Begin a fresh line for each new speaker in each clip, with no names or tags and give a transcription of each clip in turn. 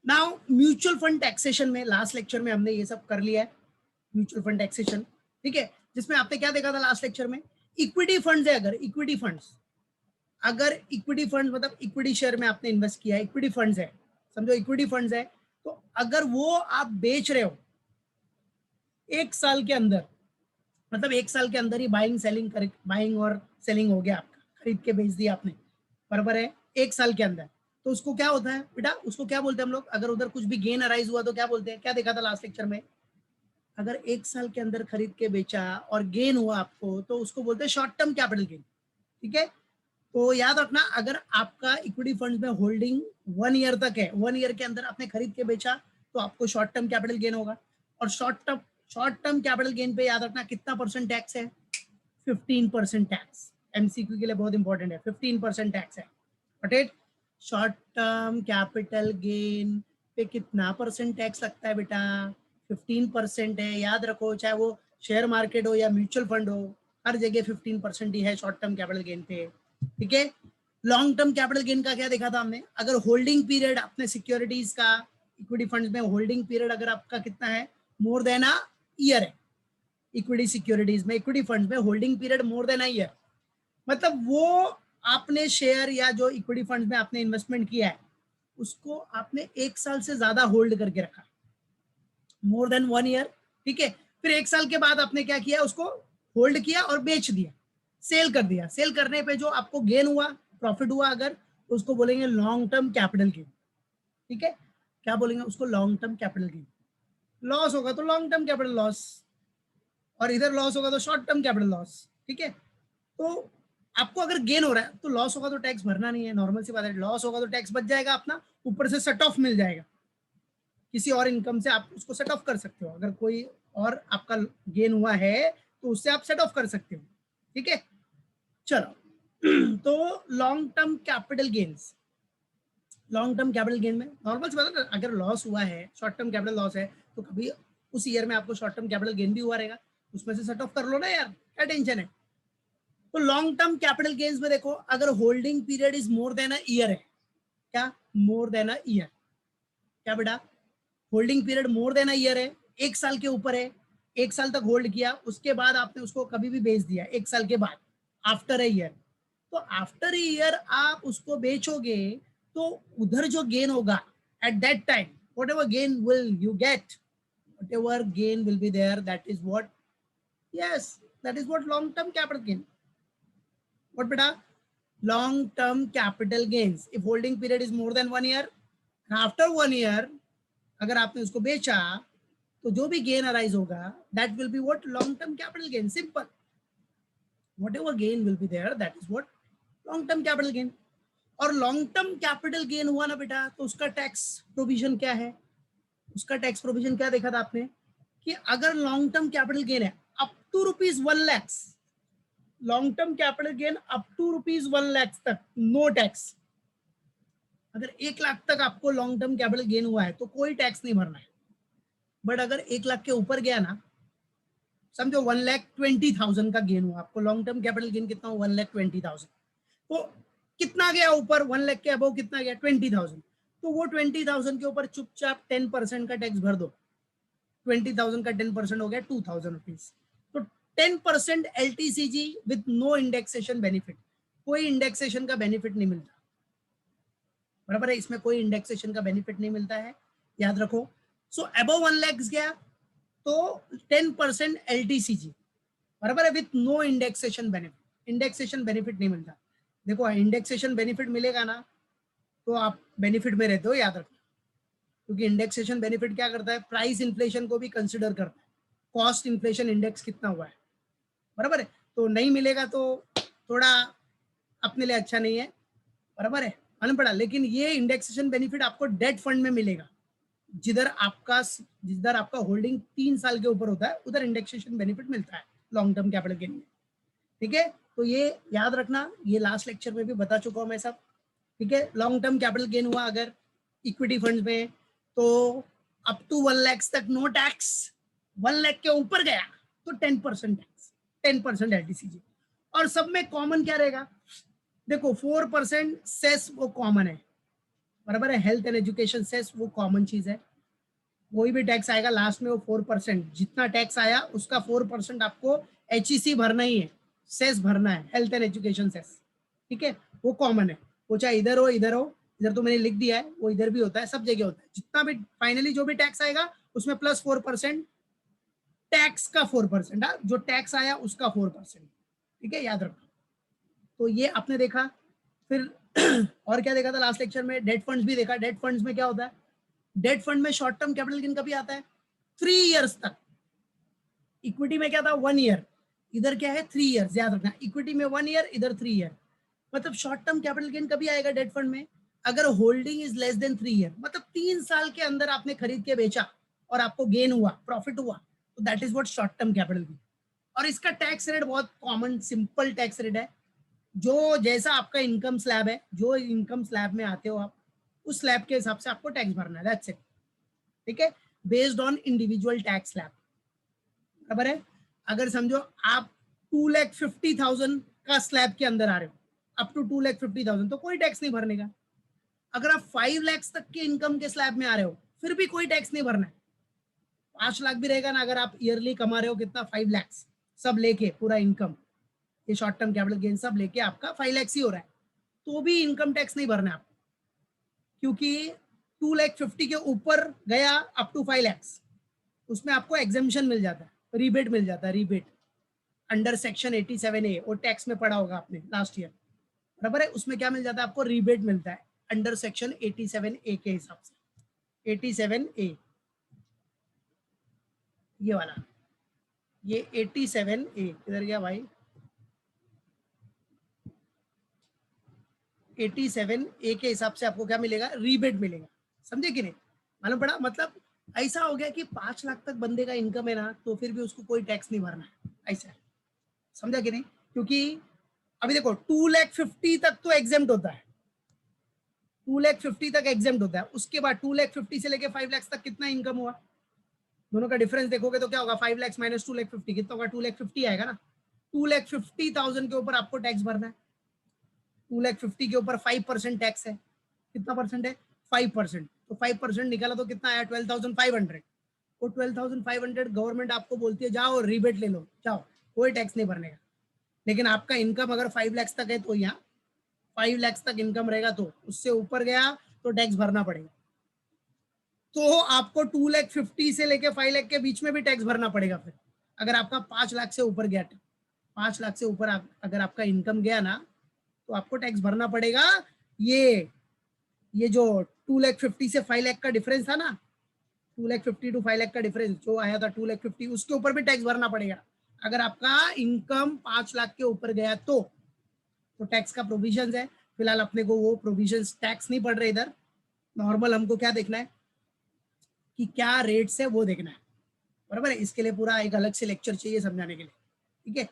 Now mutual fund taxation में last lecture में हमने ये सब कर लिया है, म्यूचुअल फंड टैक्सेशन, ठीक है, जिसमें आपने क्या देखा था लास्ट लेक्चर में, इक्विटी फंड्स है, अगर इक्विटी फंड्स, अगर इक्विटी फंड मतलब इक्विटी शेयर में आपने इन्वेस्ट किया है, इक्विटी फंड्स है, समझो इक्विटी फंड्स है, तो अगर वो आप बेच रहे हो एक साल के अंदर, मतलब एक साल के अंदर ही बाइंग सेलिंग कर, बाइंग और सेलिंग हो गया आपका, खरीद के बेच दिया आपने, बराबर है, एक साल के अंदर, तो उसको क्या होता है बेटा, उसको क्या बोलते हैं हम लोग, अगर उधर कुछ भी गेन अराइज हुआ तो क्या बोलते हैं, क्या देखा था लास्ट लेक्चर में, अगर एक साल के अंदर खरीद के बेचा और गेन हुआ आपको तो उसको बोलते हैं शॉर्ट टर्म कैपिटल गेन, ठीक है। तो याद रखना, अगर आपका इक्विटी फंड में होल्डिंग 1 ईयर तक है, 1 ईयर के अंदर आपने खरीद के बेचा तो आपको शॉर्ट टर्म कैपिटल गेन होगा, और शॉर्ट टर्म कैपिटल गेन पे याद रखना कितना परसेंट टैक्स है, 15% टैक्स, एमसीक्यू के लिए बहुत इंपॉर्टेंट है, 15% टैक्स है, but short term capital gain पे कितना परसेंट टैक्स लगता है बेटा, 15% है, याद रखो, चाहे वो शेयर मार्केट हो या म्यूचुअल फंड हो, हर जगह 15% ही है शॉर्ट टर्म कैपिटल गेन पे, ठीक है। लॉन्ग टर्म कैपिटल गेन का क्या देखा था हमने, अगर होल्डिंग पीरियड अपने सिक्योरिटीज का, इक्विटी फंड्स में होल्डिंग पीरियड अगर आपका कितना है, मोर देन अ ईयर है, इक्विटी सिक्योरिटीज में, इक्विटी फंड्स में holding period more than a year, मतलब वो आपने शेयर या जो इक्विटी फंड्स में आपने इन्वेस्टमेंट किया है उसको आपने एक साल से ज्यादा होल्ड करके रखा, मोर देन 1 ईयर, ठीक है। फिर एक साल के बाद आपने क्या किया, उसको होल्ड किया और बेच दिया, सेल कर दिया, सेल करने पे जो आपको गेन हुआ, प्रॉफिट हुआ अगर, तो उसको बोलेंगे लॉन्ग टर्म कैपिटल गेन, ठीक है, क्या बोलेंगे उसको, long term capital gain. Loss होगा तो लॉन्ग टर्म कैपिटल लॉस, और इधर लॉस होगा तो शॉर्ट टर्म कैपिटल लॉस, ठीक है। तो आपको अगर गेन हो रहा है तो लॉस होगा तो टैक्स भरना नहीं है, नॉर्मल सी बात है, लॉस होगा तो टैक्स बच जाएगा अपना, ऊपर से सेट ऑफ मिल जाएगा, किसी और इनकम से आप उसको सेट ऑफ कर सकते हो, अगर कोई और आपका गेन हुआ है तो उससे आप सेट ऑफ कर सकते हो, ठीक है। चलो तो long term capital gains, long term capital gain में नॉर्मल सी बात है, अगर लॉस हुआ है, शॉर्ट टर्म कैपिटल लॉस है, तो कभी उस ईयर में आपको शॉर्ट टर्म कैपिटल गेन भी हुआ रहेगा, उसमें से सेट ऑफ कर लो ना यार, क्या टेंशन है। तो लॉन्ग टर्म कैपिटल गेन्स में देखो, अगर holding period is more than a year है, क्या मोर देन अ ईयर, क्या बेटा, holding period more than a year है, एक साल के ऊपर है, एक साल तक होल्ड किया, उसके बाद आपने उसको कभी भी बेच दिया एक साल के बाद, आफ्टर अ ईयर, तो आफ्टर ईयर आप उसको बेचोगे तो उधर जो गेन होगा at that time, whatever gain will you get, whatever gain will be there, that is what, yes, that is what long term capital gain, what बेटा, long term capital gains if holding period is more than 1 year, and after 1 year अगर आपने उसको बेचा तो जो भी gain arise होगा that will be what long term capital gain, simple, whatever gain will be there that is what long term capital gain। और long term capital gain हुआ ना बेटा तो उसका टैक्स प्रोविजन क्या है, उसका टैक्स प्रोविजन क्या देखा था आपने, कि अगर लॉन्ग टर्म कैपिटल गेन है up to ₹1 lakh, long term capital gain up to ₹1 lakh तक नो टैक्स, अगर 1 लाख तक आपको लॉन्ग टर्म कैपिटल गेन हुआ है तो कोई टैक्स नहीं भरना है, बट अगर 1 लाख के ऊपर गया ना, समझो 1,20,000 का गेन हुआ आपको, लॉन्ग टर्म कैपिटल गेन कितना हुआ, 1,20,000, तो कितना गया ऊपर, 1 लाख के अबव कितना गया, 20,000, तो वो 20,000 के ऊपर चुपचाप 10% का टैक्स भर दो, 20,000 का 10% हो गया 2,000 रुपीज, तो 10% LTCG with no indexation benefit, कोई इंडेक्सेशन का बेनिफिट नहीं मिलता, बराबर है, इसमें कोई इंडेक्सेशन का बेनिफिट नहीं मिलता है, याद रखो। सो अबव 1 लाख गया तो 10% LTCG, बराबर है, with no indexation benefit, indexation benefit नहीं मिलता। देखो इंडेक्सेशन बेनिफिट मिलेगा ना तो आप बेनिफिट में रहते हो, याद रखो, क्योंकि इंडेक्सेशन बेनिफिट क्या करता है, प्राइस इन्फ्लेशन को भी कंसिडर करता है, कॉस्ट इन्फ्लेशन इंडेक्स कितना हुआ है, बराबर है, तो नहीं मिलेगा तो थोड़ा अपने लिए अच्छा नहीं है, बराबर है, मालूम पड़ा। लेकिन ये इंडेक्सेशन बेनिफिट आपको डेट फंड में मिलेगा, जिधर आपका होल्डिंग 3 साल के ऊपर होता है उधर इंडेक्सेशन बेनिफिट मिलता है लॉन्ग टर्म कैपिटल गेन में, ठीक है। तो ये याद रखना, ये लास्ट लेक्चर में भी बता चुका हूं मैं सब, ठीक है। लॉन्ग टर्म कैपिटल गेन हुआ अगर इक्विटी फंड में तो अप टू 1 लाख तक नो टैक्स, 1 लाख के ऊपर गया तो 10% टैक्स, 10% LTCG, और सब में कॉमन क्या रहेगा, देखो 4% सेस वो कॉमन है, बराबर है। हेल्थ एंड एजुकेशन सेस वो कॉमन चीज है, कोई भी टैक्स आएगा लास्ट में वो 4%, जितना टैक्स आया उसका 4% आपको HEC भरना ही है, सेस भरना है, हेल्थ एंड एजुकेशन सेस, ठीक है, वो कॉमन है। वो चाहे इधर हो इधर हो, इधर तो मैंने लिख दिया है, वो इधर भी होता है, सब जगह होता है। जितना भी फाइनली जो भी टैक्स आएगा उसमें प्लस 4%, टैक्स का 4%, जो टैक्स आया उसका 4%, ठीक है, याद रखना। तो ये आपने देखा। फिर और क्या देखा था लास्ट लेक्चर में? डेट फंड्स भी देखा। डेट फंड्स में क्या होता है? डेट फंड में शॉर्ट टर्म कैपिटल गेन कभी आता है 3 इयर्स तक। इक्विटी में क्या था 1 ईयर, इधर क्या है 3 इयर्स, याद रखना। इक्विटी में 1 ईयर, इधर 3 ईयर। मतलब शॉर्ट टर्म कैपिटल गेन कभी आएगा डेट फंड में? अगर holding is less than 3 year, मतलब 3 साल के अंदर आपने खरीद के बेचा और आपको गेन हुआ, प्रॉफिट हुआ, तो that is what short term capital gain. और इसका टैक्स रेट बहुत कॉमन सिंपल टैक्स रेट है, जो जैसा आपका इनकम स्लैब है, जो इनकम स्लैब में आते हो आप, उस स्लैब के हिसाब से आपको टैक्स भरना है, दैट्स इट, ठीक है, based on individual tax slab, बराबर है। अगर समझो आप 2,50,000 का स्लैब के अंदर आ रहे हो, अप टू 2,50,000, तो कोई टैक्स नहीं भरने का। अगर आप 5 लाख तक के इनकम के स्लैब में आ रहे हो, फिर भी कोई टैक्स नहीं भरना है। 5 लाख भी रहेगा ना, अगर आप ईयरली कमा रहे हो कितना, 5 लाख, सब लेके पूरा इनकम, ये शॉर्ट टर्म कैपिटल गेन सब लेके आपका 5 लाख ही हो रहा है, तो भी इनकम टैक्स नहीं भरना है आपको, क्योंकि 2,50,000 के ऊपर गया अप टू 5 लाख, उसमें आपको एग्जेम्पशन मिल जाता है, रिबेट मिल जाता है, रिबेट अंडर सेक्शन 87A, वो टैक्स में पढ़ा होगा आपने लास्ट ईयर, बराबर है। उसमें क्या मिल जाता है आपको, रिबेट मिलता है अंडर सेक्शन 87A के हिसाब से। 87A ये वाला, ये 87A किधर गया भाई, 87A के हिसाब से आपको क्या मिलेगा, रीबेट मिलेगा, समझे कि नहीं? मालूम पड़ा? मतलब ऐसा हो गया कि 5 लाख तक बंदे का इनकम है ना, तो फिर भी उसको कोई टैक्स नहीं भरना है, ऐसा है, समझा कि नहीं? क्योंकि अभी देखो 2,50,000 तक तो एग्जेम्प्ट होता है, 2,50,000 तक एग्जेम्प्ट होता है, उसके बाद 2,50,000 से लेके 5 लाख तक कितना इनकम हुआ, दोनों का डिफरेंस देखोगे तो क्या होगा, 5 लाख माइनस 2,50,000 कितना होगा, 2,50,000 आएगा ना। 2,50,000 के ऊपर आपको टैक्स भरना है। 2,50,000 के ऊपर 5% टैक्स है, कितना परसेंट है, 5%, तो 5% निकाला तो कितना आया, 12,500। वो 12,500 गवर्नमेंट आपको बोलती है जाओ रिबेट ले लो, जाओ, कोई टैक्स नहीं भरने का। लेकिन आपका इनकम अगर 5 लाख तक है, तो यहाँ 5 लाख तक इनकम रहेगा, तो उससे ऊपर गया तो टैक्स भरना पड़ेगा। तो आपको 2,50,000 से लेके 5 लाख के बीच में भी टैक्स भरना पड़ेगा। फिर अगर आपका 5 लाख से ऊपर गया, 5 लाख से ऊपर अगर आपका इनकम गया ना, तो आपको टैक्स भरना पड़ेगा। ये जो 2,50,000 से 5 लाख का डिफरेंस था ना, 2,50,000 टू 5 लाख का डिफरेंस जो आया था 2,50,000, उसके ऊपर भी टैक्स भरना पड़ेगा। अगर आपका इनकम 5 लाख के ऊपर गया तो टैक्स का प्रोविजन है। फिलहाल अपने को वो प्रोविजन टैक्स नहीं पड़ रहे इधर, नॉर्मल हमको क्या देखना है कि क्या रेट्स है वो देखना है, बराबर है। इसके लिए पूरा एक अलग से लेक्चर चाहिए समझाने के लिए, ठीक है।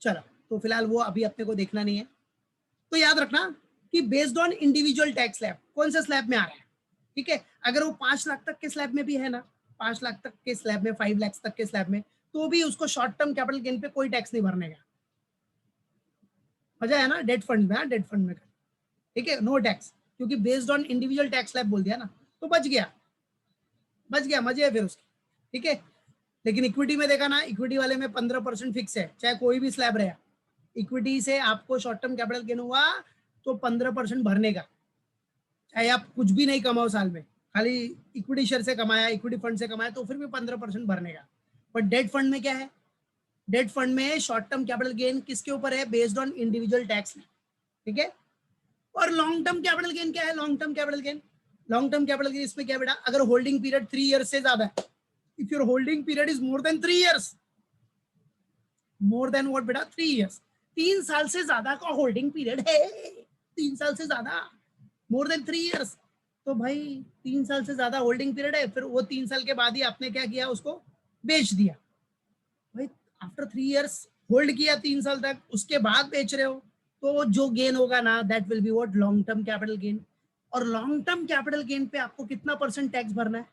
चलो, तो फिलहाल वो अभी अपने को देखना नहीं है। तो याद रखना कि based on individual tax slab, कौन सा स्लैब में आ रहा है, ठीक है। अगर वो 5 लाख तक के स्लैब में भी है ना, 5 लाख तक के स्लैब में, 5 लाख तक के स्लैब में, तो भी उसको शॉर्ट टर्म कैपिटल गेन पे कोई टैक्स नहीं भरने का। मजा है ना डेट फंड में, डेट फंड में, ठीक है, नो टैक्स, क्योंकि based on individual tax slab बोल दिया ना, तो बच गया, मजे है फिर उसके, ठीक है। लेकिन इक्विटी में देखा ना, इक्विटी वाले में 15% फिक्स है, चाहे कोई भी स्लैब रहे। इक्विटी से आपको शॉर्ट टर्म कैपिटल गेन हुआ तो 15% भरने का, चाहे आप कुछ भी नहीं कमाओ साल में, खाली इक्विटी शेयर से कमाया, इक्विटी फंड से कमाया, तो फिर भी 15% भरने का। बट डेट फंड में क्या है, डेट फंड में शॉर्ट टर्म कैपिटल गेन किसके ऊपर है, बेस्ड ऑन इंडिविजुअल टैक्स, ठीक है। और लॉन्ग टर्म कैपिटल गेन क्या है, long term capital gain, long term capital gain इसमें क्या बेटा, अगर होल्डिंग पीरियड 3 ईयर्स से ज्यादा है, if your holding period is more than 3 years, more than what बेटा, 3 ईयर्स, 3 साल से ज्यादा का होल्डिंग पीरियड है, 3 साल से ज्यादा, मोर देन 3 ईयर्स, तो भाई 3 साल से ज्यादा होल्डिंग पीरियड है, फिर वो 3 साल के बाद ही आपने क्या किया, उसको बेच दिया भाई। आफ्टर 3 ईयर्स होल्ड किया 3 साल तक, उसके बाद बेच रहे हो, तो जो गेन होगा ना, that will be what, long term capital gain. और लॉन्ग टर्म कैपिटल गेन पे आपको कितना परसेंट टैक्स भरना है,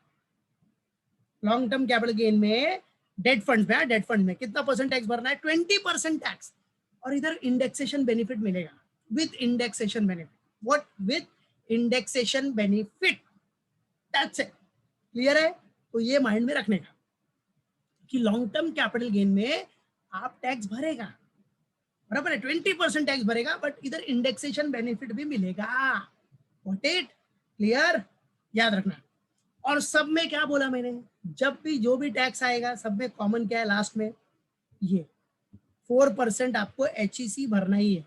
लॉन्ग टर्म कैपिटल गेन में, डेट फंड में, डेट फंड में कितना परसेंट टैक्स भरना है, 20% टैक्स। और इधर इंडेक्सेशन बेनिफिट मिलेगा, with indexation benefit, what, with indexation benefit, that's it. Clear है? तो ये माइंड में रखने का कि लॉन्ग टर्म कैपिटल गेन में आप टैक्स भरेगा, बराबर है, 20% टैक्स भरेगा, बट इधर इंडेक्सेशन बेनिफिट भी मिलेगा। Got it? क्लियर? याद रखना। और सब में क्या बोला मैंने, जब भी जो भी टैक्स आएगा सब में कॉमन क्या है, लास्ट में ये 4% आपको HEC भरना ही है,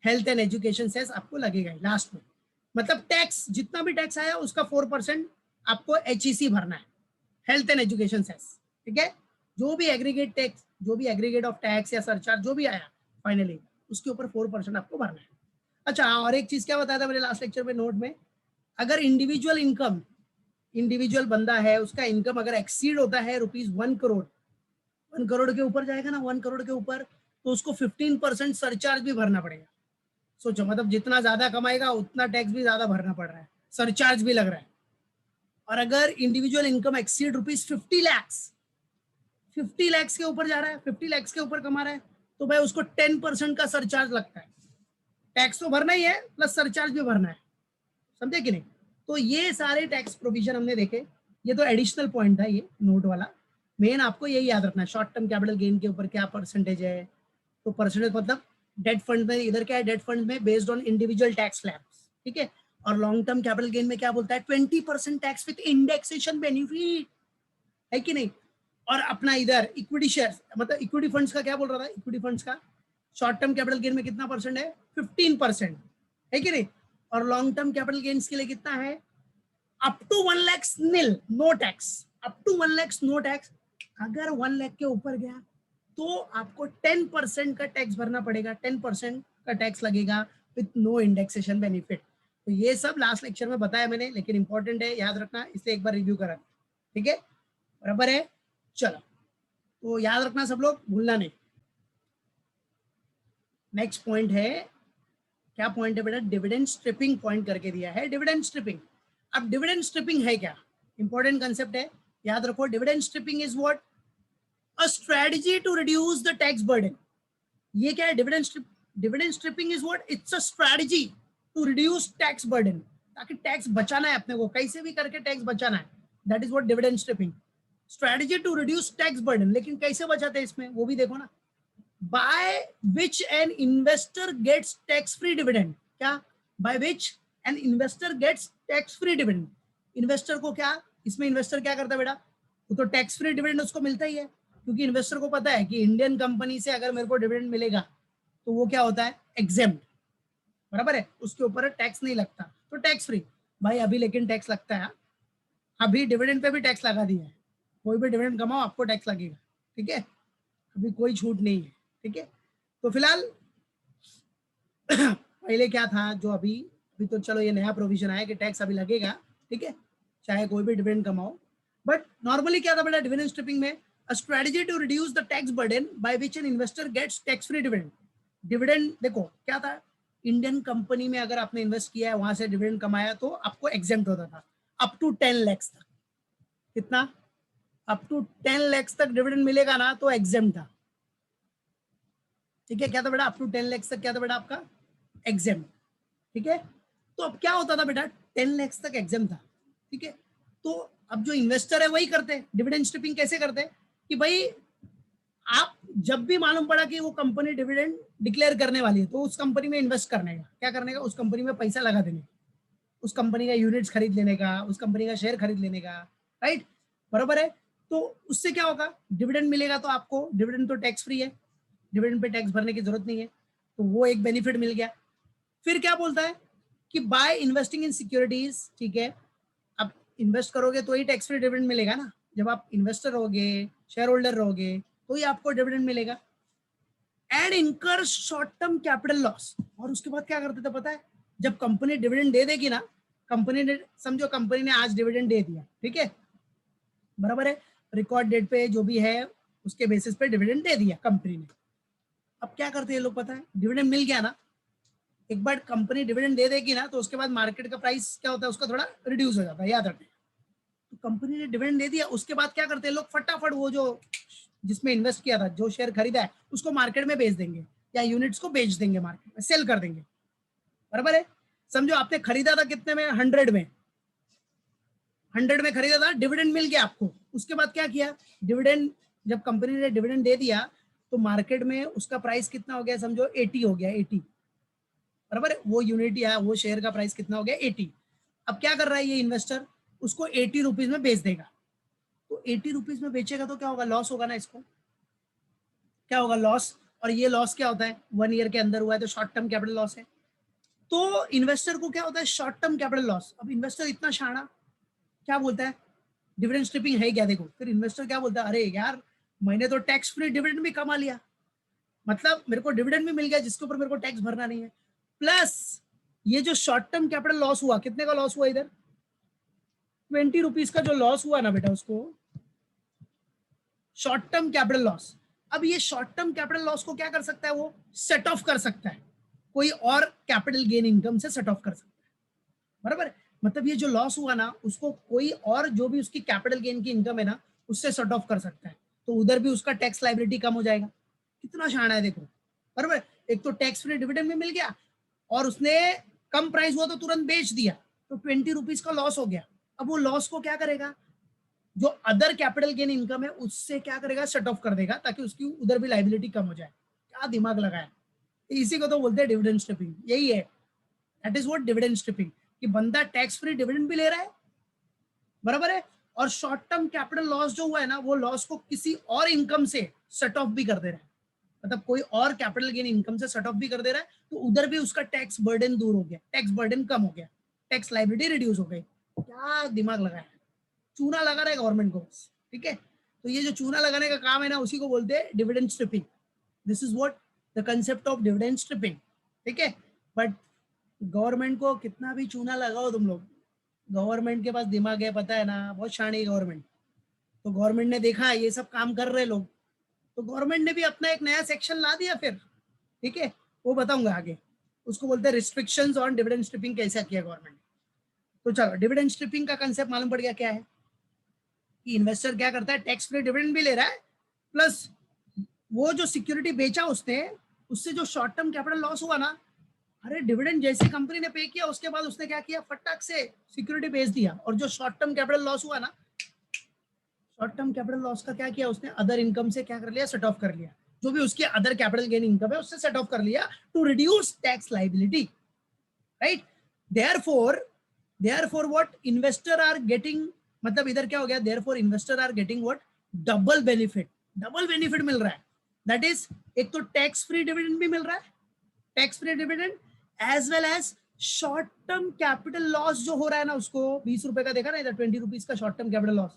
हेल्थ एंड एजुकेशन सेस आपको लगेगा लास्ट में। मतलब टैक्स जितना भी टैक्स आया उसका 4% आपको HEC भरना है, हेल्थ एंड एजुकेशन सेस। ठीक है? जो भी एग्रीगेट टैक्स, जो भी एग्रीगेट ऑफ टैक्स या सरचार्ज जो भी आया फाइनली, उसके ऊपर 4% आपको भरना है। अच्छा, और एक चीज क्या बताया था मैंने लास्ट लेक्चर में नोट में, अगर इंडिविजुअल इनकम, इंडिविजुअल बंदा है उसका इनकम अगर एक्सीड होता है ₹1 करोड़, 1 करोड़ के ऊपर जाएगा ना, 1 करोड़ के ऊपर, तो उसको 15% सरचार्ज भी भरना पड़ेगा। सोचो, मतलब जितना ज्यादा कमाएगा उतना टैक्स भी ज्यादा भरना पड़ रहा है, सरचार्ज भी लग रहा है। और अगर individual income exceed ₹50 lakh, 50 lakh के ऊपर जा रहा है, 50 लाख के ऊपर कमा रहा है, तो भाई उसको 10% का सरचार्ज लगता है। टैक्स तो भरना ही है प्लस सरचार्ज भी भरना है, समझे कि नहीं? तो ये सारे टैक्स प्रोविजन हमने देखे, ये तो एडिशनल पॉइंट था ये नोट वाला। मेन आपको यही याद रखना है, शॉर्ट टर्म कैपिटल गेन के ऊपर क्या परसेंटेज है। तो परसेंटेज मतलब डेट फंड में, इधर क्या है, डेट फंड में based on individual tax slabs, ठीक है। और लॉन्ग टर्म कैपिटल गेन में क्या बोलता है, 20% टैक्स विद इंडेक्सेशन बेनिफिट, है कि नहीं। और अपना इधर इक्विटी शेयर, मतलब इक्विटी फंड्स का क्या बोल रहा था, इक्विटी फंड्स का शॉर्ट टर्म कैपिटल गेन में कितना परसेंट है, 15%, है कि नहीं। और लॉन्ग टर्म कैपिटल गेन्स के लिए कितना है, up to 1 lakh nil, no tax, up to 1 lakh no tax. अगर 1 लाख के ऊपर गया तो आपको 10% का टैक्स भरना पड़ेगा, 10% का टैक्स लगेगा विथ नो इंडेक्सेशन बेनिफिट। तो ये सब लास्ट लेक्चर में बताया मैंने, लेकिन इंपॉर्टेंट है, याद रखना, इसलिए एक बार रिव्यू करा, ठीक है, बराबर है। चलो, तो याद रखना सब लोग, भूलना नहीं। नेक्स्ट पॉइंट है, क्या पॉइंट है बेटा, डिविडेंड स्ट्रिपिंग पॉइंट करके दिया है, डिविडेंड स्ट्रिपिंग। अब डिविडेंड स्ट्रिपिंग है क्या, इंपॉर्टेंट कंसेप्ट है, याद रखो। Dividend stripping is what, a strategy to reduce the tax burden. ये क्या है, dividend stripping is what, it's a strategy to reduce tax burden, ताकि टैक्स बचाना है अपने को, कैसे भी करके टैक्स बचाना है, that is what dividend stripping, strategy to reduce tax burden. लेकिन कैसे बचाते हैं इसमें, वो भी देखो ना, by which an investor gets tax free dividend, क्या, by which an investor gets tax free dividend। Investor को क्या, इसमें इन्वेस्टर क्या करता है बेटा, वो तो टैक्स फ्री डिविडेंड उसको मिलता ही है, क्योंकि इन्वेस्टर को पता है कि इंडियन कंपनी से अगर मेरे को डिविडेंड मिलेगा तो वो क्या होता है, एग्जेम्प्ट, बराबर है, उसके ऊपर टैक्स नहीं लगता, तो टैक्स फ्री। भाई अभी लेकिन टैक्स लगता है, अभी डिविडेंड पे भी टैक्स लगा दिया है, कोई भी डिविडेंड कमाओ आपको टैक्स लगेगा, ठीक है, अभी कोई छूट नहीं है, ठीक है। तो फिलहाल पहले क्या था, जो अभी अभी तो चलो ये नया प्रोविजन आया कि टैक्स अभी लगेगा, ठीक है, चाहे कोई भी डिविडेंड कमाओ। बट नॉर्मली क्या था बेटा डिविडेंड स्ट्रिपिंग में, a strategy to reduce the tax burden by which an investor gets tax free dividend. Dividend देखो क्या था, इंडियन कंपनी में अगर आपने इन्वेस्ट किया है, वहां से डिविडेंड कमाया, तो आपको एग्जेम्प्ट होता था अप टू 10 लाख तक। कितना, अप टू 10 लाख तक डिविडेंड मिलेगा ना तो एग्जेम्प्ट था, ठीक है। क्या था बेटा, अप टू 10 लाख तक क्या था बेटा आपका, एग्जेम्प्ट, ठीक है। तो अब क्या होता था बेटा, 10 लाख तक एग्जाम था, ठीक है। तो अब जो इन्वेस्टर है वही करते हैं, डिविडेंड स्ट्रिपिंग कैसे करते हैं, कि भाई आप जब भी मालूम पड़ा कि वो कंपनी डिविडेंड डिक्लेयर करने वाली है, तो उस कंपनी में इन्वेस्ट करने का, क्या करने का, उस कंपनी में पैसा लगा देने, उस कंपनी का यूनिट्स खरीद लेने का, उस कंपनी का शेयर खरीद लेने का, राइट, बराबर है। तो उससे क्या होगा, डिविडेंड मिलेगा, तो आपको डिविडेंड तो टैक्स फ्री है, डिविडेंड पे टैक्स भरने की जरूरत नहीं है, तो वो एक बेनिफिट मिल गया। फिर क्या बोलता है कि बाय इन्वेस्टिंग इन सिक्योरिटीज, ठीक है, अब इन्वेस्ट करोगे तो ही टैक्स फ्री डिविडेंड मिलेगा ना, जब आप इन्वेस्टर रहोगे, शेयर होल्डर रहोगे, तो ही आपको डिविडेंड मिलेगा। एंड इनकर शॉर्ट टर्म कैपिटल लॉस। और उसके बाद क्या करते थे पता है, जब कंपनी डिविडेंड दे देगी ना, कंपनी ने, समझो कंपनी ने आज डिविडेंड दे दिया, ठीक है, बराबर है, रिकॉर्ड डेट पे जो भी है उसके बेसिस पे डिविडेंड दे दिया कंपनी ने। अब क्या करते हैं लोग पता है, डिविडेंड मिल गया ना, एक बार कंपनी डिविडेंड दे देगी ना, तो उसके बाद मार्केट का प्राइस क्या होता है, उसका थोड़ा रिड्यूस हो जाता है, याद रखें। तो कंपनी ने डिविडेंड दे दिया, उसके बाद क्या करते हैं लोग, फटाफट वो जो जिसमें इन्वेस्ट किया था, जो शेयर खरीदा है, उसको मार्केट में बेच देंगे, या यूनिट्स को बेच देंगे, मार्केट में सेल कर देंगे, बराबर है। समझो आपने खरीदा था कितने में, 100 में, 100 में खरीदा था, डिविडेंड मिल गया आपको, उसके बाद क्या किया, डिविडेंड, जब कंपनी ने डिविडेंड दे दिया तो मार्केट में उसका प्राइस कितना हो गया, समझो 80 हो गया, 80, बराबर है, वो यूनिट या वो शेयर का प्राइस कितना हो गया, 80। अब क्या कर रहा है ये इन्वेस्टर, उसको 80 रुपीज में बेच देगा, तो 80 रुपीज में बेचेगा तो क्या होगा, लॉस होगा ना, इसको क्या होगा, लॉस। और ये लॉस क्या होता है, 1 ईयर के अंदर हुआ है तो शॉर्ट टर्म कैपिटल लॉस है। तो इन्वेस्टर को क्या होता है, शॉर्ट टर्म कैपिटल लॉस। अब इन्वेस्टर इतना शाना क्या बोलता है, डिविडेंड स्ट्रिपिंग है क्या, देखो फिर इन्वेस्टर क्या बोलता है, अरे यार मैंने तो टैक्स फ्री डिविडेंड भी कमा लिया, मतलब मेरे को डिविडेंड भी मिल गया जिसके ऊपर मेरे को टैक्स भरना नहीं है, प्लस ये जो शॉर्ट टर्म कैपिटल लॉस हुआ, कितने का लॉस हुआ इधर, 20 रुपीज का जो लॉस हुआ ना बेटा, उसको शॉर्ट टर्म कैपिटल लॉस। अब ये शॉर्ट टर्म कैपिटल लॉस को क्या कर सकता है, वो सेट ऑफ कर सकता है, कोई और कैपिटल गेन इनकम से सेट ऑफ कर सकता है, बराबर। मतलब ये जो लॉस हुआ ना, उसको कोई और जो भी उसकी कैपिटल गेन की इनकम है ना, उससे सेट ऑफ कर सकता है, तो उधर भी उसका टैक्स लाइबिलिटी कम हो जाएगा। कितना शाना है देखो, बराबर। एक तो टैक्स फ्री डिविडेंड भी मिल गया, और उसने कम प्राइस हुआ तो तुरंत बेच दिया, तो 20 रुपीज का लॉस हो गया। अब वो लॉस को क्या करेगा, जो अदर कैपिटल गेन इनकम है उससे क्या करेगा, सेट ऑफ कर देगा, ताकि उसकी उधर भी लाइबिलिटी कम हो जाए। क्या दिमाग लगाया, इसी को तो बोलते हैं डिविडेंड स्ट्रिपिंग, यही है, that is what dividend stripping, कि बंदा टैक्स फ्री डिविडेंड भी ले रहा है, बराबर है, और शॉर्ट टर्म कैपिटल लॉस जो हुआ है ना, वो लॉस को किसी और इनकम से सेट ऑफ भी कर दे रहा है, मतलब कोई और कैपिटल गेन इनकम से सेट ऑफ भी कर दे रहा है, तो उधर भी उसका टैक्स बर्डन दूर हो गया, टैक्स बर्डन कम हो गया, टैक्स लाइबिलिटी रिड्यूस हो गई। क्या दिमाग लगाया, चूना लगा रहा है गवर्नमेंट को, ठीक है। तो ये जो चूना लगाने का काम है ना, उसी को बोलते हैं dividend stripping. This is what the concept of dividend stripping, ठीक है। बट गवर्नमेंट को कितना भी चूना लगाओ तुम लोग, गवर्नमेंट के पास दिमाग है, पता है ना, बहुत शानी है गवर्नमेंट। तो गवर्नमेंट ने देखा ये सब काम कर रहे लोग, तो गवर्नमेंट ने भी अपना एक नया सेक्शन ला दिया फिर, ठीक है, वो बताऊंगा आगे। उसको बोलते हैं रिस्ट्रिक्शंस ऑन डिविडेंड स्ट्रिपिंग, कैसा किया गवर्नमेंट। तो चलो, डिविडेंड स्ट्रिपिंग का कंसेप्ट मालूम पड़ गया क्या है, कि इन्वेस्टर क्या करता है, टैक्स फ्री डिविडेंड भी ले रहा है, प्लस वो जो सिक्योरिटी बेचा उसने, उससे जो शॉर्ट टर्म कैपिटल लॉस हुआ ना, अरे डिविडेंड जैसी कंपनी ने पे किया, उसके बाद उसने क्या किया, फटाक से सिक्योरिटी बेच दिया, और जो शॉर्ट टर्म कैपिटल लॉस हुआ ना, शॉर्ट टर्म कैपिटल लॉस का क्या किया उसने, अदर इनकम से क्या कर लिया, सेट ऑफ कर लिया, जो भी उसकी अदर कैपिटल गेन इनकम है उससे सेट ऑफ कर लिया, to reduce tax liability, right. Therefore what investor are getting, मतलब इधर क्या हो गया, therefore investor are getting what, double benefit, double benefit मिल रहा है, दैट इज एक तो टैक्स फ्री डिविडेंड भी मिल रहा है, tax free dividend, as well as short term capital loss जो हो रहा है ना, उसको 20 रुपए का देखा ना इधर, 20 रुपीज का शॉर्ट टर्म कैपिटल लॉस,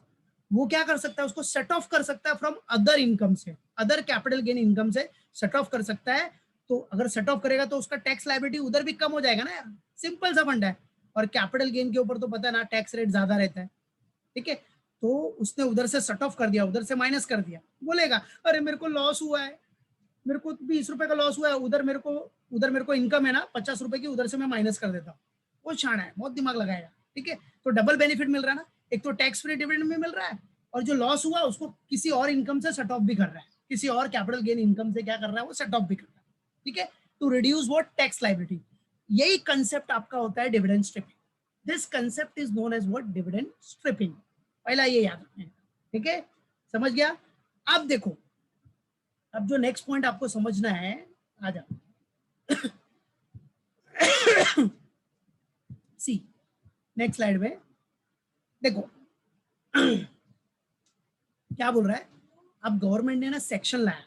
वो क्या कर सकता है, उसको सेट ऑफ कर सकता है फ्रॉम अदर इनकम से, अदर कैपिटल गेन इनकम से सेट ऑफ कर सकता है। तो अगर सेट ऑफ करेगा तो उसका टैक्स लाइबिलिटी उधर भी कम हो जाएगा ना यार, सिंपल सा फंडा है। और कैपिटल गेन के ऊपर तो पता है ना, टैक्स रेट ज्यादा रहता है, ठीक है। तो उसने उधर से सेट ऑफ कर दिया, उधर से माइनस कर दिया, बोलेगा अरे मेरे को लॉस हुआ है, मेरे को 20 रुपए का लॉस हुआ है, उधर मेरे को इनकम है ना 50 रुपए की, उधर से मैं माइनस कर देता हूँ। वो छाना है, बहुत दिमाग लगाएगा, ठीक है। तो डबल बेनिफिट मिल रहा है ना, एक तो टैक्स फ्री डिविडेंड भी मिल रहा है, और जो लॉस हुआ उसको किसी और इनकम से सेट ऑफ भी कर रहा है, किसी और कैपिटल गेन इनकम से क्या कर रहा है, वो सेट ऑफ भी कर रहा है, ठीक है, to reduce what, tax liability. यही कंसेप्ट आपका होता है dividend stripping. This concept is known as what, dividend stripping. पहला ये याद रखना, ठीक है, समझ गया। अब देखो, अब जो नेक्स्ट पॉइंट आपको समझना है, आ जाओ सी नेक्स्ट स्लाइड में देखो क्या बोल रहा है। अब गवर्नमेंट ने ना सेक्शन लाया,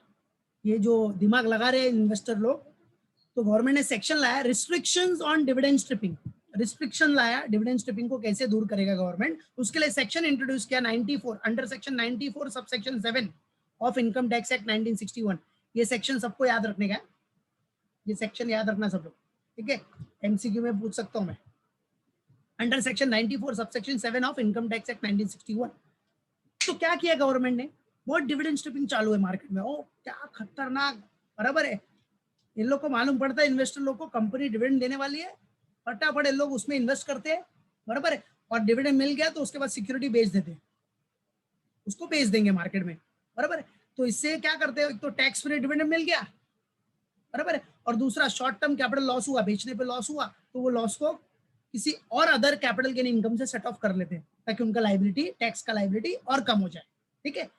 ये जो दिमाग लगा रहे हैं इन्वेस्टर लोग, तो गवर्नमेंट ने सेक्शन लाया, restrictions on dividend stripping, restriction लाया, डिविडेंड स्ट्रिपिंग को कैसे दूर करेगा गवर्नमेंट, उसके लिए सेक्शन इंट्रोड्यूस किया 94, under section 94 sub section 7 of income tax act 1961। ये सेक्शन सबको याद रखने का, ये सेक्शन याद रखना सब लोग, ठीक है, एमसीक्यू में पूछ सकता हूं मैं। Under section 94 subsection 7 of income tax act 1961। तो क्या किया गवर्नमेंट ने, बहुत डिविडेंड स्ट्रिपिंग चालू है मार्केट में, ओ क्या खतरनाक, बराबर है। इन लोग को मालूम पड़ता है, इन्वेस्टर लोग को कंपनी डिविडेंड देने वाली है, फटाफट इन लोग उसमें इन्वेस्ट करते हैं, बराबर है। और डिविडेंड मिल गया तो उसके बाद सिक्योरिटी बेच देते हैं, उसको बेच देंगे मार्केट में, बराबर है। तो इससे क्या करते हैं, एक तो टैक्स फ्री डिविडेंड मिल गया, बराबर है। और दूसरा शॉर्ट टर्म कैपिटल लॉस हुआ, बेचने पे लॉस हुआ, तो वो लॉस को किसी और अदर कैपिटल गेन इनकम से सेट ऑफ कर लेते हैं ताकि उनका लाइबिलिटी, टैक्स का लाइबिलिटी और कम हो जाए। ठीक है,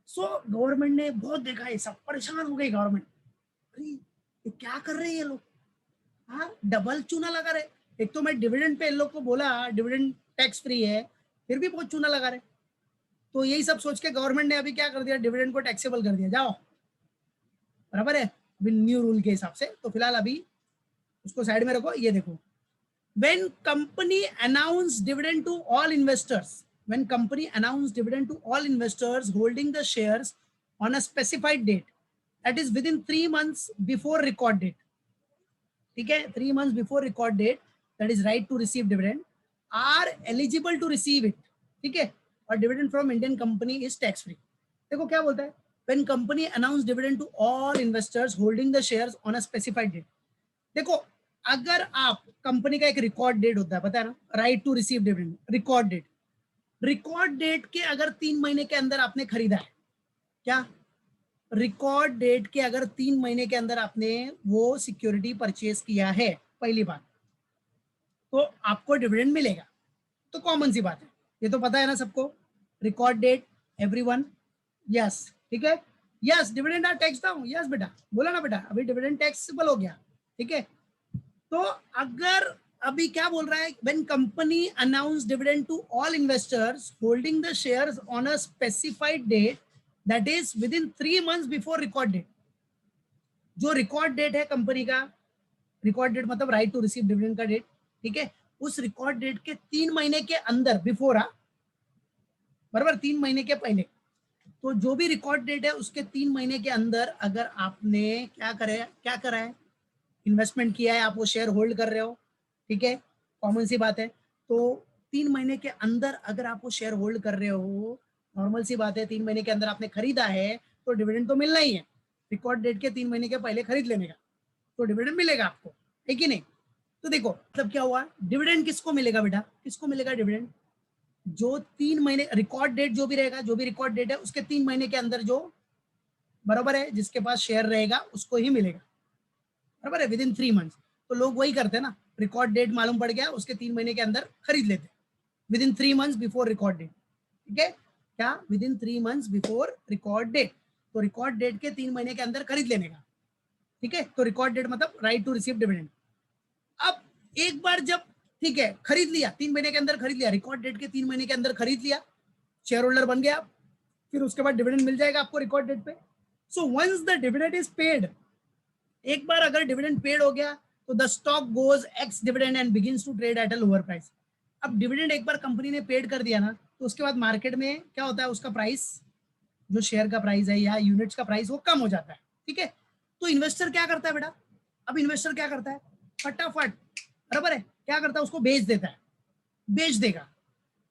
सो गवर्नमेंट ने बहुत देखा है, सब परेशान हो गई गवर्नमेंट, अरे ये क्या कर रहे हैं ये लोग, हाँ डबल चूना लगा रहे। एक तो मैं डिविडेंड पे इन लोग को बोला डिविडेंड टैक्स फ्री है, फिर भी बहुत चूना लगा रहे। तो यही सब सोच के गवर्नमेंट ने अभी क्या कर दिया, डिविडेंड को टैक्सेबल कर दिया, जाओ, बराबर है, न्यू रूल के हिसाब से। तो फिलहाल अभी उसको साइड में रखो। ये देखो, when company announce dividend to all investors, when company announce dividend to all investors holding the shares on a specified date, that is within 3 months before record date, ठीक है, 3 months before record date, that is right to receive dividend, are eligible to receive it, ठीक है, और dividend from Indian company is tax free। देखो क्या बोलता है, when company announce dividend to all investors holding the shares on a specified date। देखो अगर आप कंपनी का एक रिकॉर्ड डेट होता है, पता है ना, right to receive dividend, record date, record date के अगर 3 महीने के अंदर आपने खरीदा है, क्या रिकॉर्ड डेट के अगर 3 महीने के अंदर आपने वो सिक्योरिटी परचेज किया है, पहली बात तो आपको डिविडेंड मिलेगा। तो कॉमन सी बात है, ये तो पता है ना सबको, रिकॉर्ड डेट एवरीवन, यस, ठीक है, yes dividend are tax down, yes बेटा, बोला ना बेटा, अभी डिविडेंड टैक्सेबल हो गया, ठीक है। तो अगर अभी क्या बोल रहा है, when company announce dividend to all investors holding the shares on a specified date, that is within 3 months before record date. जो रिकॉर्ड डेट है कंपनी का, रिकॉर्ड डेट मतलब राइट टू रिसीव डिविडेंड का date, ठीक है, उस record date के 3 महीने के अंदर, बिफोर, बराबर, 3 महीने के पहले, तो जो भी रिकॉर्ड डेट है उसके 3 महीने के अंदर अगर आपने क्या करा है, इन्वेस्टमेंट किया है, आप वो शेयर होल्ड कर रहे हो, ठीक है, कॉमन सी बात है। तो 3 महीने के अंदर अगर आप वो शेयर होल्ड कर रहे हो, नॉर्मल सी बात है, 3 महीने के अंदर आपने खरीदा है तो डिविडेंड तो मिलना ही है, रिकॉर्ड डेट के 3 महीने के पहले खरीद लेने का, तो डिविडेंड मिलेगा आपको, है कि नहीं। तो देखो मतलब क्या हुआ, डिविडेंड किसको मिलेगा बेटा, किसको मिलेगा डिविडेंड, जो 3 महीने रिकॉर्ड डेट जो भी रहेगा, जो भी रिकॉर्ड डेट है उसके 3 महीने के अंदर जो, बराबर है, जिसके पास शेयर रहेगा उसको ही मिलेगा, बराबर है, विद इन 3 months। तो लोग वही करते हैं ना, रिकॉर्ड डेट मालूम पड़ गया, उसके 3 महीने के अंदर खरीद लेते, within 3 months before record date, ठीक है, क्या within 3 months before record date, तो रिकॉर्ड डेट के 3 महीने के अंदर खरीद लेने का, ठीक है। तो रिकॉर्ड डेट मतलब राइट टू रिसीव डिविडेंड। अब एक बार जब, ठीक है, खरीद लिया, 3 महीने के अंदर खरीद लिया, रिकॉर्ड डेट के 3 महीने के अंदर खरीद लिया, शेयर होल्डर बन गया, फिर उसके बाद डिविडेंड मिल जाएगा आपको रिकॉर्ड डेट पे। So once the dividend is paid, एक बार अगर डिविडेंड पेड हो गया तो the stock goes ex dividend and begins to trade at a lower price. अब डिविडेंड एक बार कंपनी ने पेड कर दिया ना, तो उसके बाद मार्केट में क्या होता है, उसका प्राइस, जो शेयर का प्राइस है या यूनिट्स का प्राइस, वो कम हो जाता है, ठीक है। तो इन्वेस्टर क्या करता है बेटा, अब इन्वेस्टर क्या करता है, फटाफट, बराबर है, क्या करता है, उसको बेच देता है, बेच देगा।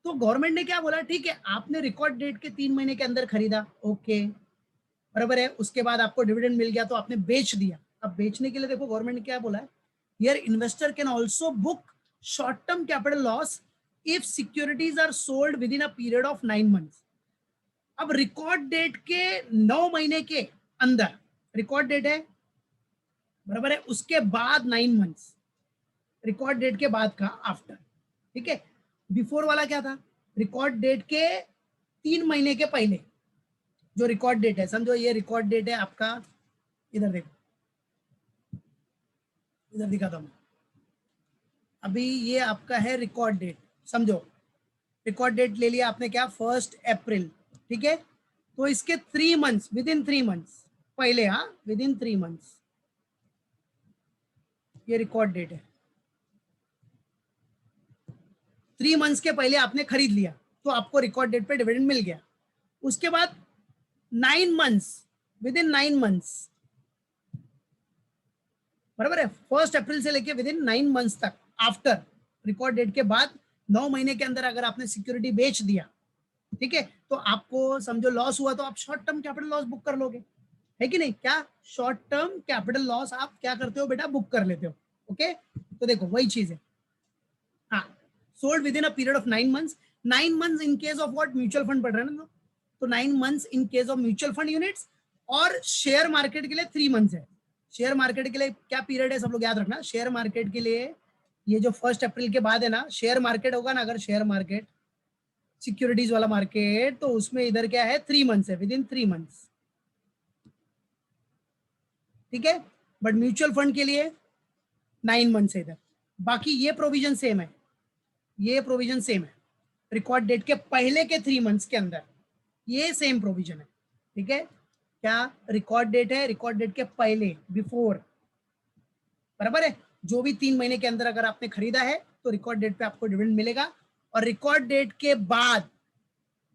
तो गवर्नमेंट ने क्या बोला, ठीक है, आपने रिकॉर्ड डेट के 3 महीने के अंदर खरीदा, ओके, बराबर है, उसके बाद आपको डिविडेंड मिल गया तो आपने बेच दिया। अब बेचने के लिए देखो गवर्नमेंट ने क्या बोला है, here investor can also book short term capital loss if securities are sold within a period of 9 months। अब रिकॉर्ड डेट के 9 महीने के अंदर, रिकॉर्ड डेट है, बराबर है, उसके बाद 9 months, रिकॉर्ड डेट के बाद का आफ्टर, ठीक है। बिफोर वाला क्या था, रिकॉर्ड डेट के 3 महीने के पहले जो रिकॉर्ड डेट है, समझो ये रिकॉर्ड डेट है आपका, इधर देखो, इधर दिखाता हूं, अभी ये आपका है रिकॉर्ड डेट, समझो रिकॉर्ड डेट ले लिया आपने, क्या 1 अप्रैल, ठीक है। तो इसके 3 months, विद इन 3 months पहले, हाँ विद इन 3 months, ये रिकॉर्ड डेट है, 3 months के पहले आपने खरीद लिया तो आपको रिकॉर्ड डेट पे डिविडेंड मिल गया। उसके बाद 9 months, विद इन 9 months, बराबर है, 1 अप्रैल से लेके विद इन 9 months तक आफ्टर रिकॉर्ड डेट के बाद 9 महीने के अंदर अगर आपने सिक्योरिटी बेच दिया, ठीक है, तो आपको समझो लॉस हुआ तो आप short term capital loss book कर लोगे, है कि नहीं, क्या शॉर्ट टर्म कैपिटल लॉस आप क्या करते हो बेटा, बुक कर लेते हो, ओके। तो देखो वही चीज है, हाँ, sold within a period of 9 months, 9 months in case of what, mutual fund पढ़ रहे हैं ना, तो 9 months in case of mutual fund units, और शेयर मार्केट के लिए 3 months है, शेयर मार्केट के लिए क्या पीरियड है सब लोग याद रखना, शेयर मार्केट के लिए ये जो 1 अप्रैल के बाद है ना, शेयर मार्केट होगा ना, अगर शेयर मार्केट सिक्योरिटीज वाला मार्केट, तो उसमें इधर क्या है 3 मंथ्स है, विद इन 3 मंथ्स, ठीक है। बट म्यूचुअल फंड के लिए 9 मंथ्स है इधर। बाकी ये प्रोविजन सेम है, ये प्रोविजन सेम है, रिकॉर्ड डेट के पहले के 3 मंथ्स के अंदर ये सेम प्रोविजन है, ठीक है। क्या रिकॉर्ड डेट है, रिकॉर्ड डेट के पहले, बिफोर, बराबर है। जो भी 3 महीने के अंदर अगर आपने खरीदा है तो रिकॉर्ड डेट पे आपको डिविडेंड मिलेगा। और रिकॉर्ड डेट के बाद,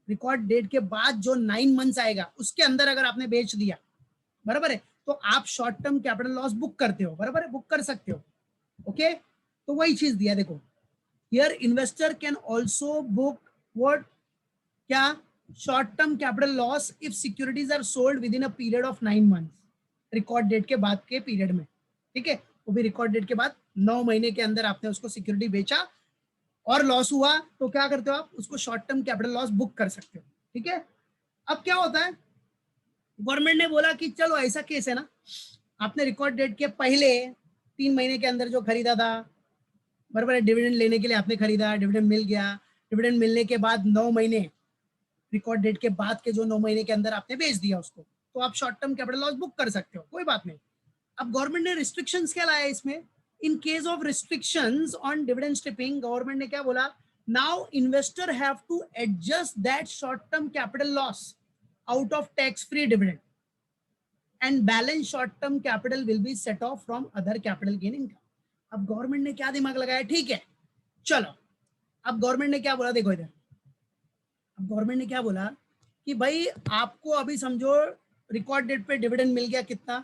रिकॉर्ड डेट के बाद जो 9 मंथ्स आएगा उसके अंदर अगर आपने बेच दिया, बराबर है, तो आप short term capital loss book करते हो, बराबर है, बुक कर सकते हो, ओके। तो वही चीज दिया, देखो here investor can also book what, क्या, short term capital loss if securities are sold within a period of 9 months, record date के बाद के पीरियड में, ठीक है। वो भी रिकॉर्ड डेट के बाद 9 महीने के अंदर आपने उसको सिक्योरिटी बेचा और लॉस हुआ, तो क्या करते हो आप, उसको short term capital loss book कर सकते हो, ठीक है। अब क्या होता है, गवर्नमेंट ने बोला कि चलो ऐसा केस है ना, आपने रिकॉर्ड डेट के पहले 3 महीने के अंदर जो खरीदा था, बराबर है, डिविडेंड लेने के लिए आपने खरीदा, डिविडेंड मिल गया, डिविडेंड मिलने के बाद 9 महीने, रिकॉर्ड डेट के बाद के जो 9 महीने के अंदर आपने बेच दिया उसको, तो आप short term capital loss book कर सकते हो, कोई बात नहीं। अब गवर्नमेंट ने रिस्ट्रिक्शंस क्या लाया इसमें, in case of restrictions on dividend stripping, government ने क्या बोला, now investor have to adjust that short term capital loss out of tax free dividend and balance short term capital will be set off from other capital gain income. अब government ने क्या दिमाग लगाया, ठीक है चलो, अब गवर्नमेंट ने क्या बोला, देखो इधर, अब गवर्नमेंट ने क्या बोला कि भाई आपको अभी समझो रिकॉर्ड डेट पे डिविडेंड मिल गया, कितना,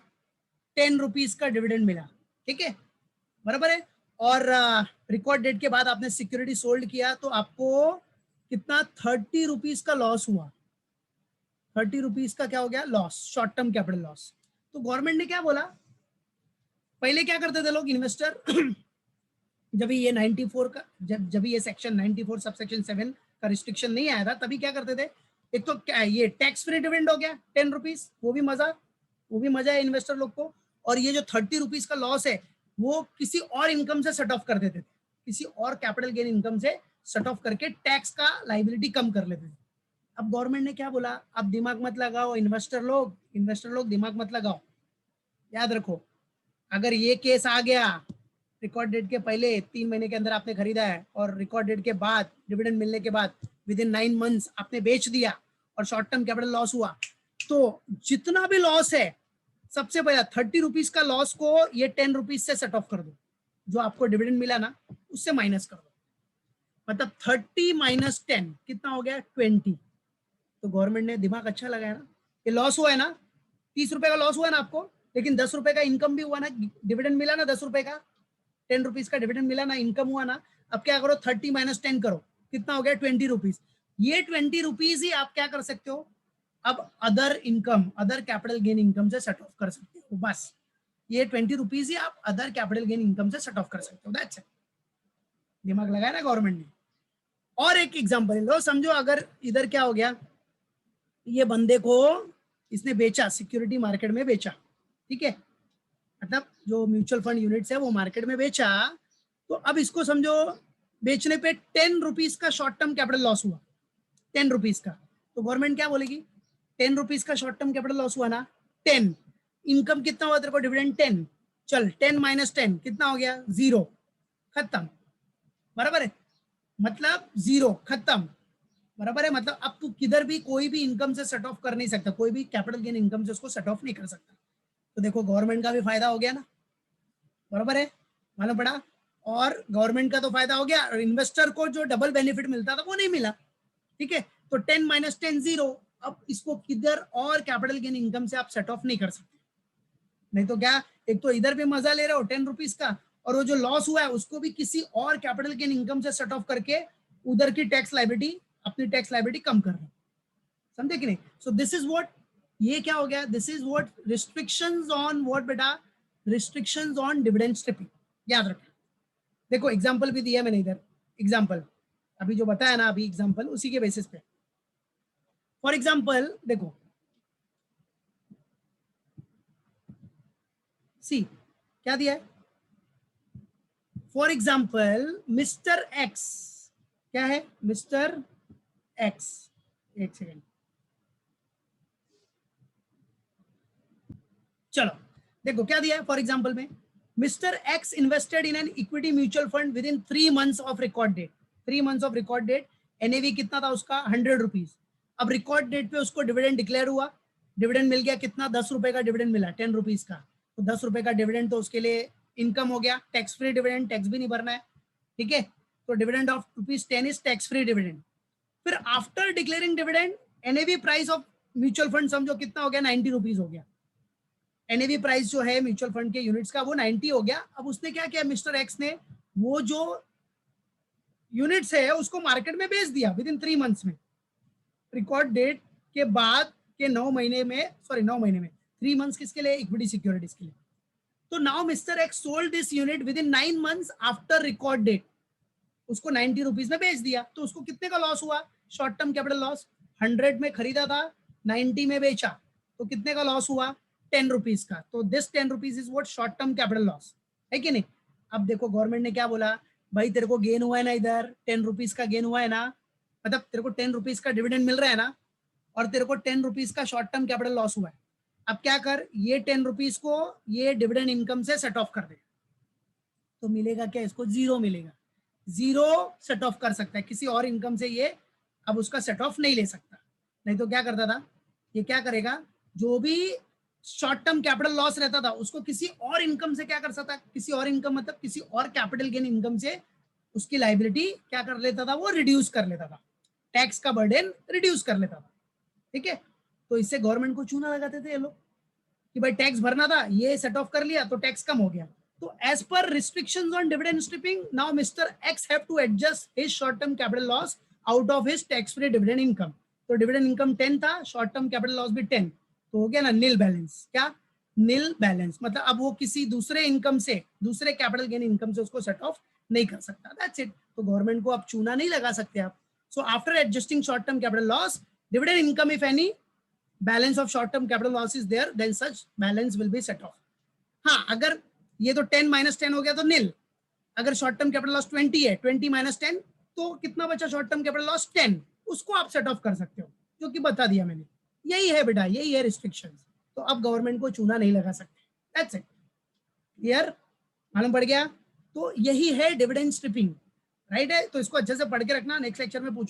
10 रुपीज का डिविडेंड मिला, ठीक है, बराबर है। और रिकॉर्ड डेट के बाद आपने सिक्योरिटी सोल्ड किया तो आपको कितना, 30 रुपीज का लॉस हुआ, 30 रुपीज का क्या हो गया, loss, short term capital loss. तो गवर्नमेंट ने क्या बोला, पहले क्या करते थे लोग इन्वेस्टर जब ये 94 का, जब ये सेक्शन 94 सब सेक्शन 7 का रिस्ट्रिक्शन नहीं आया था, तभी क्या करते थे, एक तो क्या ये टैक्स फ्री डिविडेंड हो गया 10 रुपीज, वो भी मजा, वो भी मजा है इन्वेस्टर लोग को। और ये जो 30 रुपीज का लॉस है वो किसी और इनकम से सेट ऑफ कर देते थे, किसी और कैपिटल गेन इनकम से सेट ऑफ करके टैक्स का लाइबिलिटी कम कर लेते थे। अब गवर्नमेंट ने क्या बोला, अब दिमाग मत लगाओ इन्वेस्टर लोग, इन्वेस्टर लोग दिमाग मत लगाओ, याद रखो, अगर ये केस आ गया, रिकॉर्ड डेट के पहले 3 महीने के अंदर आपने खरीदा है और रिकॉर्ड डेट के बाद डिविडेंड मिलने के बाद विद इन 9 मंथ्स आपने बेच दिया और शॉर्ट टर्म कैपिटल लॉस हुआ, तो जितना भी लॉस है, सबसे पहला 30 रुपीज का लॉस को ये 10 रुपीज से सेट ऑफ कर दो, जो आपको डिविडेंड मिला ना उससे माइनस कर दो, मतलब 30 माइनस 10 कितना हो गया, 20। तो गवर्नमेंट ने दिमाग अच्छा लगाया ना, ये लॉस हुआ है ना, 30 रुपए का लॉस हुआ ना आपको, लेकिन 10 रुपए का इनकम भी हुआ ना, डिविडेंड मिला ना 10 रुपए का, 10 रुपीज का डिविडेंड मिला ना, इनकम हुआ ना। अब क्या करो, 30 माइनस 10 करो, कितना हो गया, 20 रुपीज। ये 20 रुपीज ही आप क्या कर सकते हो, अब other income, other capital gain income से सेट ऑफ कर सकते हो, बस ये 20 रुपीज ही आप अदर कैपिटल गेन इनकम से सेट ऑफ कर सकते हो, दैट्स इट। दिमाग लगाया ना गवर्नमेंट ने। और एक एग्जांपल लो, समझो अगर इधर क्या हो गया, ये बंदे को इसने बेचा, सिक्योरिटी मार्केट में बेचा, ठीक है, मतलब जो म्यूचुअल फंड यूनिट्स है वो मार्केट में बेचा, तो अब इसको समझो बेचने पे 10 रुपीज का शॉर्ट टर्म कैपिटल लॉस हुआ, 10 रुपीज का। तो गवर्नमेंट क्या बोलेगी, 10 रुपीज का शॉर्ट टर्म कैपिटल लॉस हुआ ना, 10, इनकम कितना हुआ तेरे को, डिविडेंड 10, चल 10 माइनस 10 कितना हो गया, 0, खत्म, बराबर है, मतलब 0 खत्म, बराबर है, मतलब अब तू किधर भी कोई भी इनकम से सेट ऑफ कर नहीं सकता, कोई भी कैपिटल गेन इनकम से उसको सेट ऑफ नहीं कर सकता। तो देखो गवर्नमेंट का भी फायदा हो गया ना, बराबर है, मालूम पड़ा, और गवर्नमेंट का तो फायदा हो गया, और इन्वेस्टर को जो डबल बेनिफिट मिलता था वो नहीं मिला, ठीक है। तो 10 माइनस 10 0, अब इसको किधर और कैपिटल गेन इनकम से आप सेट ऑफ नहीं कर सकते, नहीं तो क्या, एक तो इधर भी मजा ले रहे हो 10 रुपीज का, और वो जो लॉस हुआ है उसको भी किसी और कैपिटल गेन इनकम से सेट ऑफ करके उधर की टैक्स लाइबिलिटी, अपनी टैक्स लाइबिलिटी कम कर रहे हो, समझे कि नहीं। सो दिस इज व्हाट, ये क्या हो गया, this is what restrictions on what बेटा, रिस्ट्रिक्शंस ऑन डिविडेंड स्ट्रिपिंग, याद रखना। देखो एग्जांपल भी दिया मैंने इधर, एग्जांपल अभी जो बताया ना, अभी एग्जांपल उसी के बेसिस पे। फॉर एग्जांपल देखो, सी क्या दिया है, फॉर एग्जाम्पल मिस्टर एक्स, क्या है मिस्टर एक्स, एक सेकेंड, चलो देखो क्या दिया है फॉर एग्जाम्पल में, mister X invested in an equity mutual fund within 3 months of record date, 3 months of record date, NAV कितना था उसका 100 रुपीज, अब रिकॉर्ड डेट पे उसको डिविडेंड डिक्लेयर हुआ, डिविडेंड मिल गया कितना 10 रुपए का डिविडेंड मिला 10 रुपीज का, तो 10 रुपए का डिविडेंड तो उसके लिए इनकम हो गया, टैक्स फ्री डिविडेंड, टैक्स भी नहीं भरना है, ठीक है, तो dividend of ₹10 is tax free dividend. फिर after declaring dividend NAV price of mutual fund समझो कितना हो गया 90 रुपीज हो गया, एनएवी प्राइस जो है म्यूचुअल फंड के यूनिट्स का वो 90 हो गया। अब उसने क्या किया मिस्टर एक्स ने, वो जो यूनिट्स है उसको मार्केट में बेच दिया विद इन 3 months में, रिकॉर्ड डेट के बाद के 9 महीने में, सॉरी 9 महीने में, 3 months किसके लिए, इक्विटी सिक्योरिटीज के लिए। तो now mister X sold this unit within 9 months after record date, उसको 90 रुपीज में बेच दिया, तो उसको कितने का लॉस हुआ, शॉर्ट टर्म कैपिटल लॉस, 100 में खरीदा था 90 में बेचा, तो कितने का लॉस हुआ 10 रुपीज का, तो this 10 rupees is what short term capital loss, है कि नहीं। अब देखो गवर्नमेंट ने क्या बोला, भाई तेरे को गेन हुआ है ना, इधर 10 रुपीज का गेन हुआ है ना, मतलब तेरे को 10 रुपीज का डिविडेंड मिल रहा है ना, और तेरे को 10 रुपीज का शॉर्ट टर्म कैपिटल लॉस हुआ है। अब क्या कर, ये 10 रुपीज को ये डिविडेंड इनकम से सेट ऑफ कर दे, तो मिलेगा क्या, इसको जीरो मिलेगा, जीरो सेट ऑफ कर सकता है, किसी और इनकम से ये अब उसका सेट ऑफ नहीं ले सकता। नहीं तो क्या करता था, ये क्या करेगा, जो भी शॉर्ट टर्म कैपिटल लॉस रहता था उसको किसी और इनकम से क्या कर सकता, किसी और इनकम मतलब किसी और कैपिटल गेन इनकम से उसकी लाइबिलिटी क्या कर लेता था, वो रिड्यूस कर लेता था, टैक्स का बर्डन रिड्यूस कर लेता था, ठीक है। तो इससे गवर्नमेंट को चूना लगाते थे ये लोग कि भाई टैक्स भरना था, ये सेट ऑफ कर लिया तो टैक्स कम हो गया। तो as per restrictions on dividend stripping, now mister X have to adjust his short term capital loss out of his tax free dividend income. तो डिविडेंड इनकम 10 था, शॉर्ट टर्म कैपिटल लॉस भी 10, तो हो गया ना नील बैलेंस, क्या नील balance, मतलब अब वो किसी दूसरे इनकम से, दूसरे कैपिटल गेन इनकम से उसको सेट ऑफ नहीं कर सकता, दैट्स इट। तो गवर्नमेंट को आप चूना नहीं लगा सकते आप। So after adjusting short term capital loss, dividend income if any, balance of short term capital loss is there, then such balance will be set off. हाँ, अगर ये तो 10 - 10 हो गया तो नील, अगर शॉर्ट टर्म कैपिटल लॉस 20 है, 20 - 10 तो कितना बचा शॉर्ट टर्म कैपिटल लॉस 10, उसको आप सेट ऑफ कर सकते हो, जो कि बता दिया मैंने। यही है बेटा, यही है रिस्ट्रिक्शंस, तो अब गवर्नमेंट को चूना नहीं लगा सकते, दैट्स इट, क्लियर, मालूम पड़ गया। तो यही है डिविडेंड स्ट्रिपिंग, राइट है, तो इसको अच्छे से पढ़ के रखना, नेक्स्ट लेक्चर में पूछ